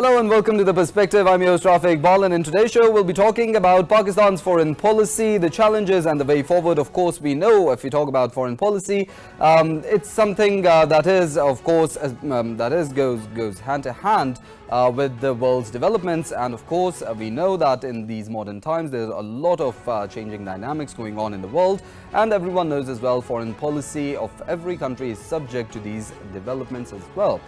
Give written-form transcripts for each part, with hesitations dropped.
Hello and welcome to The Perspective. I'm your host Rafiq Bal, and in today's show we'll be talking about Pakistan's foreign policy, the challenges and the way forward. Of course, we know if we talk about foreign policy, it's something that is, of course, goes hand to hand with the world's developments. And of course, we know that in these modern times there's a lot of changing dynamics going on in the world, and everyone knows as well foreign policy of every country is subject to these developments as well.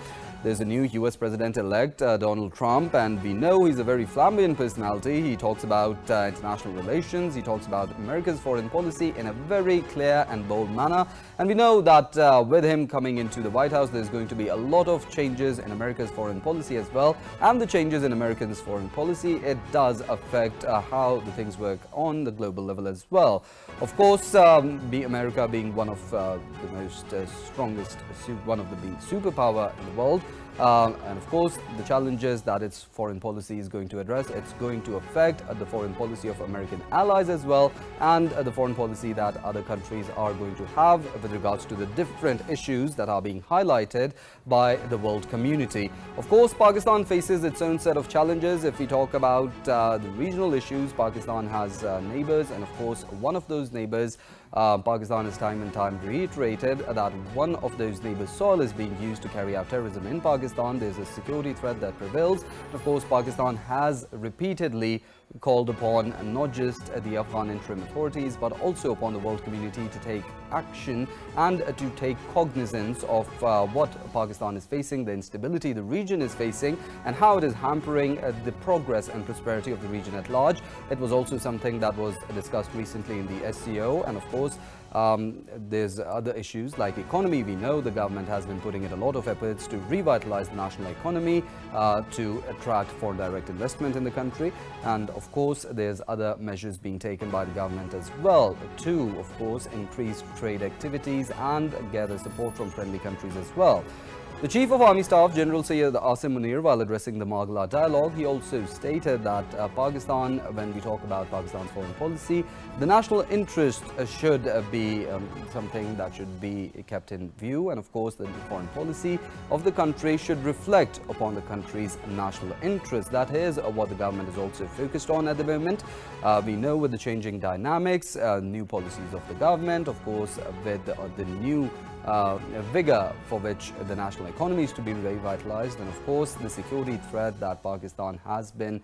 There's a new US President-elect, Donald Trump, and we know he's a very flamboyant personality. He talks about international relations, he talks about America's foreign policy in a very clear and bold manner. And we know that with him coming into the White House, there's going to be a lot of changes in America's foreign policy as well. And the changes in Americans' foreign policy, it does affect how the things work on the global level as well. Of course, America being one of the most strongest, one of the big superpower in the world. And of course, the challenges that its foreign policy is going to address, it's going to affect the foreign policy of American allies as well, and the foreign policy that other countries are going to have with regards to the different issues that are being highlighted by the world community. Of course, Pakistan faces its own set of challenges. If we talk about the regional issues, Pakistan has neighbors, and of course, one of those neighbors, Pakistan has time and time reiterated that one of those neighbors' soil is being used to carry out terrorism in Pakistan. There's a security threat that prevails. Of course, Pakistan has repeatedly called upon not just the Afghan interim authorities but also upon the world community to take action and to take cognizance of what Pakistan is facing, the instability the region is facing, and how it is hampering the progress and prosperity of the region at large. It was also something that was discussed recently in the SCO, and of course there's other issues like economy. We know the government has been putting in a lot of efforts to revitalize the national economy, to attract foreign direct investment in the country, and of course there's other measures being taken by the government as well to, of course, increase trade activities and gather support from friendly countries as well. The Chief of Army Staff, General Syed Asim Munir, while addressing the Margala dialogue, he also stated that Pakistan, when we talk about Pakistan's foreign policy, the national interest should be something that should be kept in view, and of course the foreign policy of the country should reflect upon the country's national interest. That is what the government is also focused on at the moment. We know with the changing dynamics, new policies of the government, of course with the new vigor for which the national economy is to be revitalized, and of course the security threat that Pakistan has been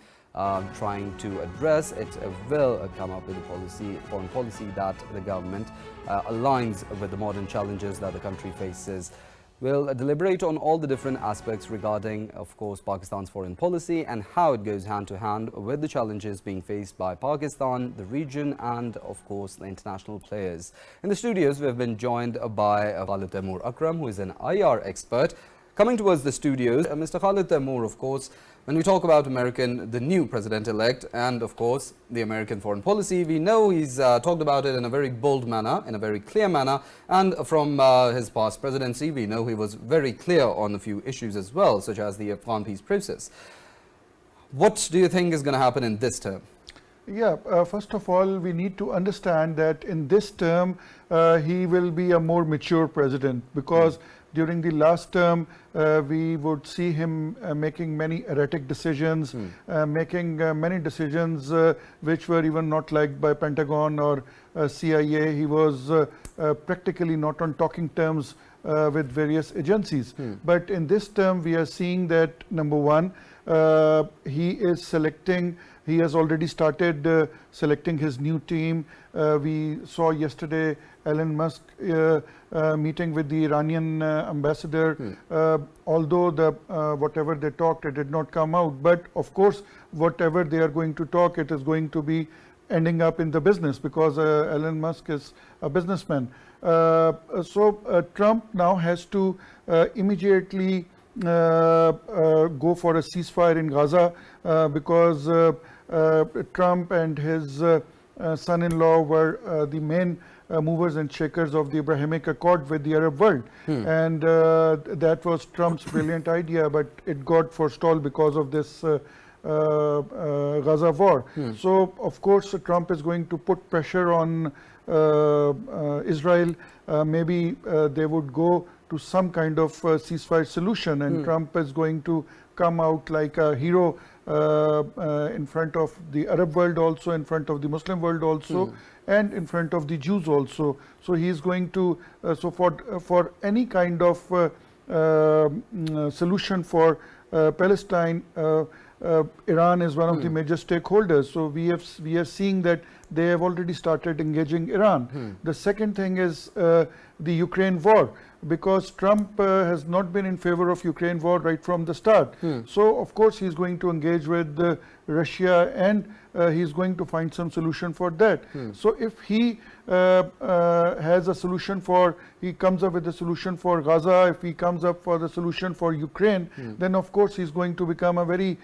trying to address, it will come up with a foreign policy that the government aligns with the modern challenges that the country faces. We'll deliberate on all the different aspects regarding, of course, Pakistan's foreign policy and how it goes hand to hand with the challenges being faced by Pakistan, the region, and of course the international players. In the studios, we have been joined by Khalid Taimur Akram, who is an IR expert. Coming towards the studios, Mr. Khalid Taimur, of course, when we talk about the new president-elect, and of course the American foreign policy, we know he's talked about it in a very bold manner, in a very clear manner, and from his past presidency, we know he was very clear on a few issues as well, such as the Afghan peace process. What do you think is going to happen in this term? Yeah, first of all, we need to understand that in this term, he will be a more mature president, because during the last term, we would see him making many erratic decisions, making many decisions which were even not liked by Pentagon or CIA. He was practically not on talking terms with various agencies. But in this term, we are seeing that, number one, he has already started selecting his new team. We saw yesterday Elon Musk meeting with the Iranian ambassador. Although whatever they talked, it did not come out. But of course, whatever they are going to talk, it is going to be ending up in the business, because Elon Musk is a businessman. So Trump now has to immediately go for a ceasefire in Gaza, because Trump and his son-in-law were the main movers and shakers of the Abrahamic Accord with the Arab world. And that was Trump's brilliant idea, but it got forestalled because of this Gaza war. So, of course, Trump is going to put pressure on Israel. Maybe they would go to some kind of ceasefire solution, and Trump is going to come out like a hero in front of the Arab world also, in front of the Muslim world also, and in front of the Jews also. So he is going to, so for any kind of solution for Palestine, Iran is one of the major stakeholders. So we are seeing that they have already started engaging Iran. The second thing is the Ukraine war, because Trump has not been in favor of Ukraine war right from the start. So of course he's going to engage with Russia, and he's going to find some solution for that. So if he has a solution for, he comes up with a solution for Gaza, if he comes up for the solution for Ukraine, then of course he's going to become a very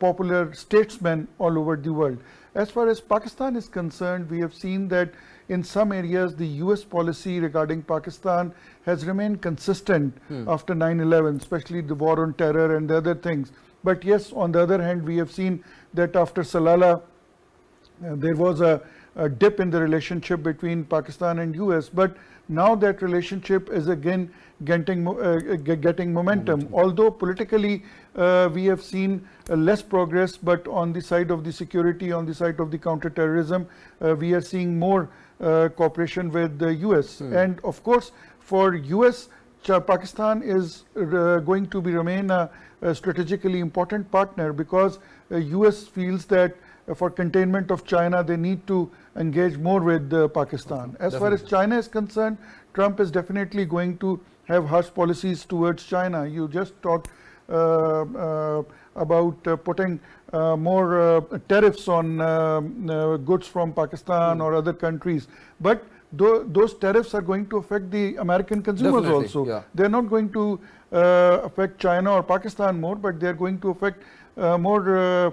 popular statesman all over the world. As far as Pakistan is concerned, we have seen that in some areas the US policy regarding Pakistan has remained consistent after 9/11, especially the war on terror and the other things. But yes, on the other hand, we have seen that after Salala, there was a dip in the relationship between Pakistan and US, but now that relationship is again getting momentum. Although politically we have seen less progress, but on the side of the security, on the side of the counterterrorism, we are seeing more cooperation with the US. And of course, for US, Pakistan is going to remain a strategically important partner, because US feels that for containment of China, they need to engage more with Pakistan. As far as China is concerned, Trump is definitely going to have harsh policies towards China. You just talked about putting more tariffs on goods from Pakistan or other countries. But those tariffs are going to affect the American consumers also. Yeah. They're not going to affect China or Pakistan more, but they're going to affect more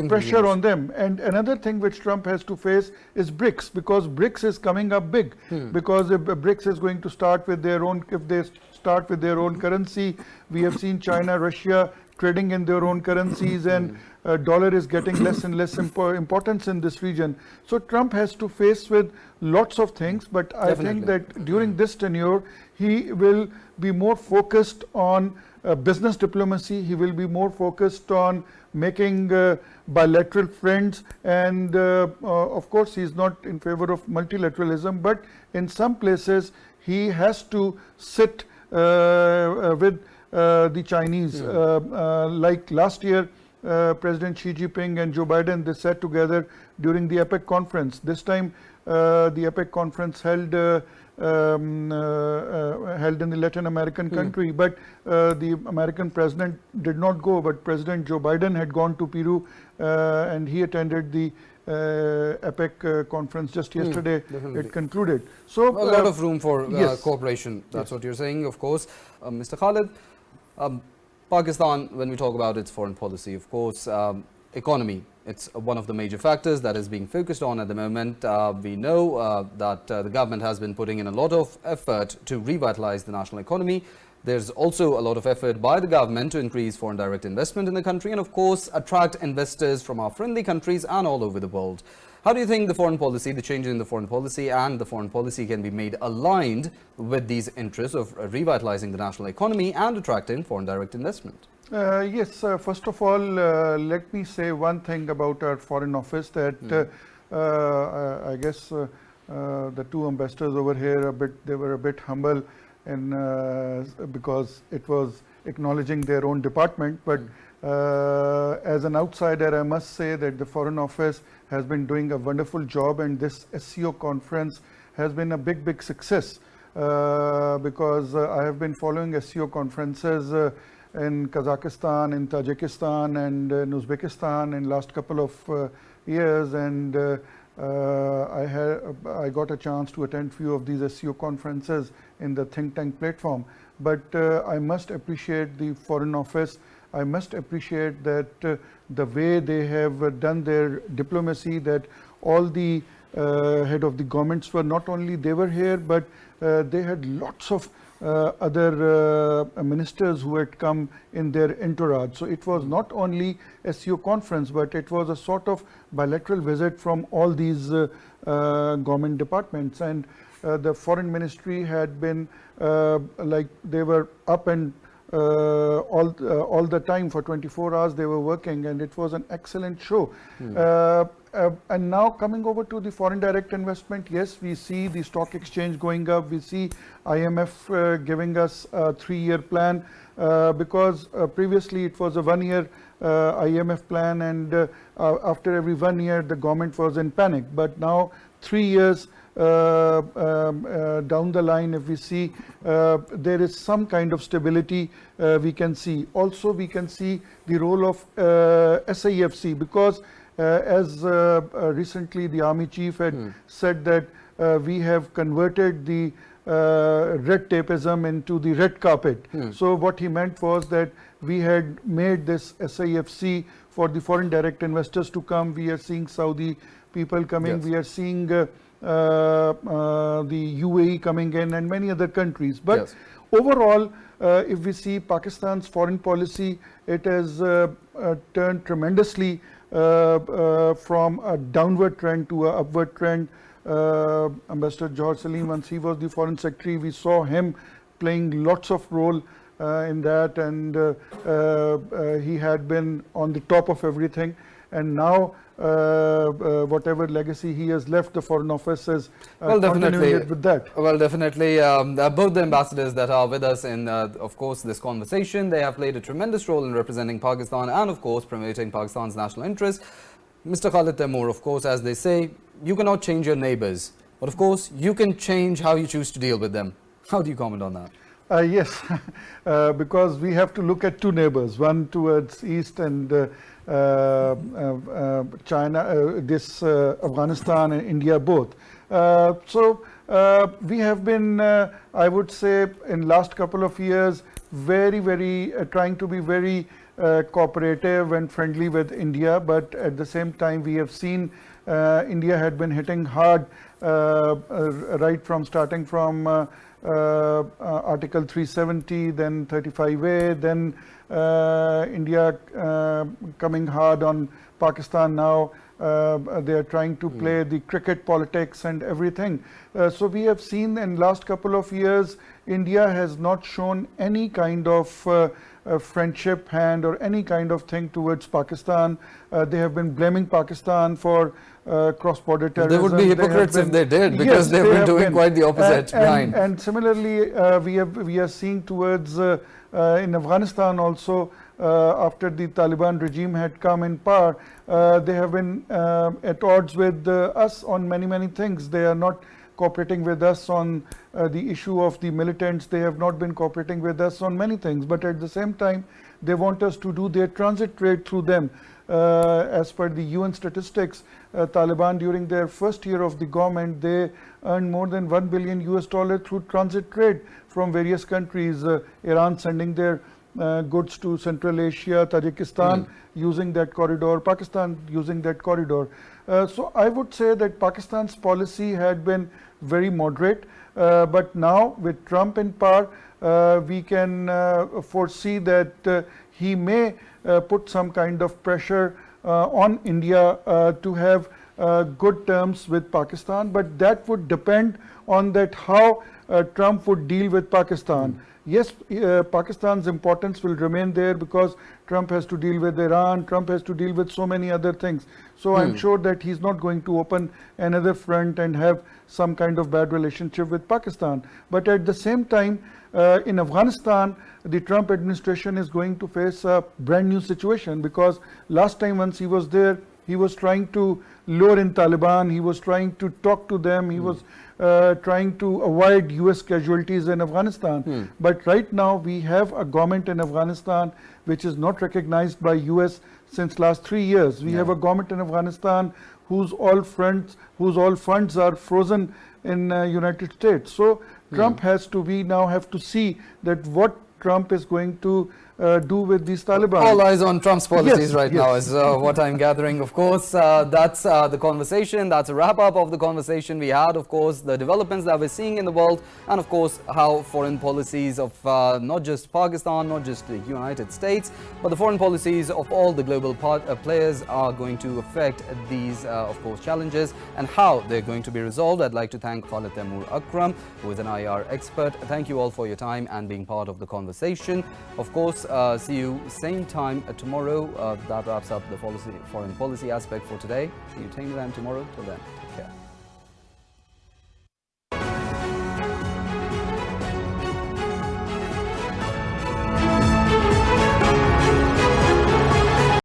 pressure on them. And another thing which Trump has to face is BRICS, because BRICS is coming up big. Because if BRICS is going to start with their own, if they start with their own currency, we have seen China, Russia trading in their own currencies, and dollar is getting less and less importance in this region. So Trump has to face with lots of things, but I think that during this tenure, he will be more focused on business diplomacy. He will be more focused on making bilateral friends, and of course he is not in favor of multilateralism, but in some places he has to sit with the Chinese. Like last year, President Xi Jinping and Joe Biden, they sat together during the APEC conference. This time the APEC conference held in the Latin American country, but the American president did not go, but President Joe Biden had gone to Peru, and he attended the APEC conference just yesterday. It concluded. So a lot of room for cooperation. That's what you're saying, of course. Mr. Khalid, Pakistan, when we talk about its foreign policy, of course, economy, it's one of the major factors that is being focused on at the moment. We know that the government has been putting in a lot of effort to revitalize the national economy. There's also a lot of effort by the government to increase foreign direct investment in the country and, of course, attract investors from our friendly countries and all over the world. How do you think the foreign policy, the changes in the foreign policy and the foreign policy can be made aligned with these interests of revitalizing the national economy and attracting foreign direct investment? Yes, first of all, let me say one thing about our foreign office, that I guess the two ambassadors over here, they were a bit humble, and because it was acknowledging their own department. But as an outsider, I must say that the Foreign Office has been doing a wonderful job, and this SCO conference has been a big success, because I have been following SCO conferences in Kazakhstan, in Tajikistan, and in Uzbekistan in last couple of years, and I got a chance to attend few of these SCO conferences in the think tank platform. But I must appreciate the Foreign Office. I must appreciate that the way they have done their diplomacy, that all the head of the governments were not only they were here, but they had lots of other ministers who had come in their entourage. So it was not only SCO conference, but it was a sort of bilateral visit from all these government departments. And the foreign ministry had been like they were up and all the time. For 24 hours they were working, and it was an excellent show. And now coming over to the foreign direct investment, yes, we see the stock exchange going up. We see IMF giving us a 3-year plan, because previously it was a 1-year IMF plan, and after every 1 year the government was in panic. But now 3 years down the line, if we see there is some kind of stability we can see. Also we can see the role of SAFC, because as recently the army chief had said that we have converted the red tapeism into the red carpet. So what he meant was that we had made this SAFC for the foreign direct investors to come. We are seeing Saudi people coming. Yes. We are seeing the UAE coming in, and many other countries. But Yes. overall, if we see Pakistan's foreign policy, it has turned tremendously from a downward trend to an upward trend. Ambassador Johar Salim, once he was the foreign secretary, we saw him playing lots of role in that, and he had been on the top of everything. And now whatever legacy he has left, the foreign office is continuing it with that. Well, definitely, both the ambassadors that are with us in, of course, this conversation, they have played a tremendous role in representing Pakistan and, of course, promoting Pakistan's national interest. Mr. Khalid Taimur, of course, as they say, you cannot change your neighbors, but of course, you can change how you choose to deal with them. How do you comment on that? Yes, because we have to look at two neighbors, one towards east and China, Afghanistan and India both. So we have been, I would say, in last couple of years, very trying to be very cooperative and friendly with India, but at the same time we have seen India had been hitting hard right from starting from Article 370, then 35A, then India coming hard on Pakistan now. They are trying to play the cricket politics and everything. So we have seen in last couple of years, India has not shown any kind of friendship hand or any kind of thing towards Pakistan. They have been blaming Pakistan for cross-border terrorism. They would be hypocrites if they did, because yes, they've been doing quite the opposite. And similarly, we are seeing towards in Afghanistan also, after the Taliban regime had come in power, they have been at odds with us on many things. They are not cooperating with us on the issue of the militants. They have not been cooperating with us on many things, but at the same time they want us to do their transit trade through them. As per the UN statistics, Taliban during their first year of the government, they earned more than $1 billion through transit trade from various countries. Iran sending their goods to Central Asia, Tajikistan using that corridor, Pakistan using that corridor. So I would say that Pakistan's policy had been very moderate, but now with Trump in power, we can foresee that he may put some kind of pressure on India to have good terms with Pakistan, but that would depend on that how Trump would deal with Pakistan. Yes, Pakistan's importance will remain there because Trump has to deal with Iran, Trump has to deal with so many other things. So I'm sure that he's not going to open another front and have some kind of bad relationship with Pakistan. But at the same time, in Afghanistan, the Trump administration is going to face a brand new situation, because last time once he was there, he was trying to lure in Taliban, he was trying to talk to them, he was trying to avoid US casualties in Afghanistan. But right now we have a government in Afghanistan which is not recognized by US since last 3 years. We have a government in Afghanistan whose all funds are frozen in United States. So Trump has to, we now have to see that what Trump is going to do with these Taliban. All eyes on Trump's policies right now yes. is what I'm gathering. Of course, that's the conversation. That's a wrap-up of the conversation we had. Of course, the developments that we're seeing in the world, and of course, how foreign policies of not just Pakistan, not just the United States, but the foreign policies of all the global players are going to affect these, of course, challenges and how they're going to be resolved. I'd like to thank Khalid Taimur Akram, who is an IR expert. Thank you all for your time and being part of the conversation. Of course, see you same time tomorrow. That wraps up the foreign policy aspect for today. See you same time tomorrow. Till then, take care.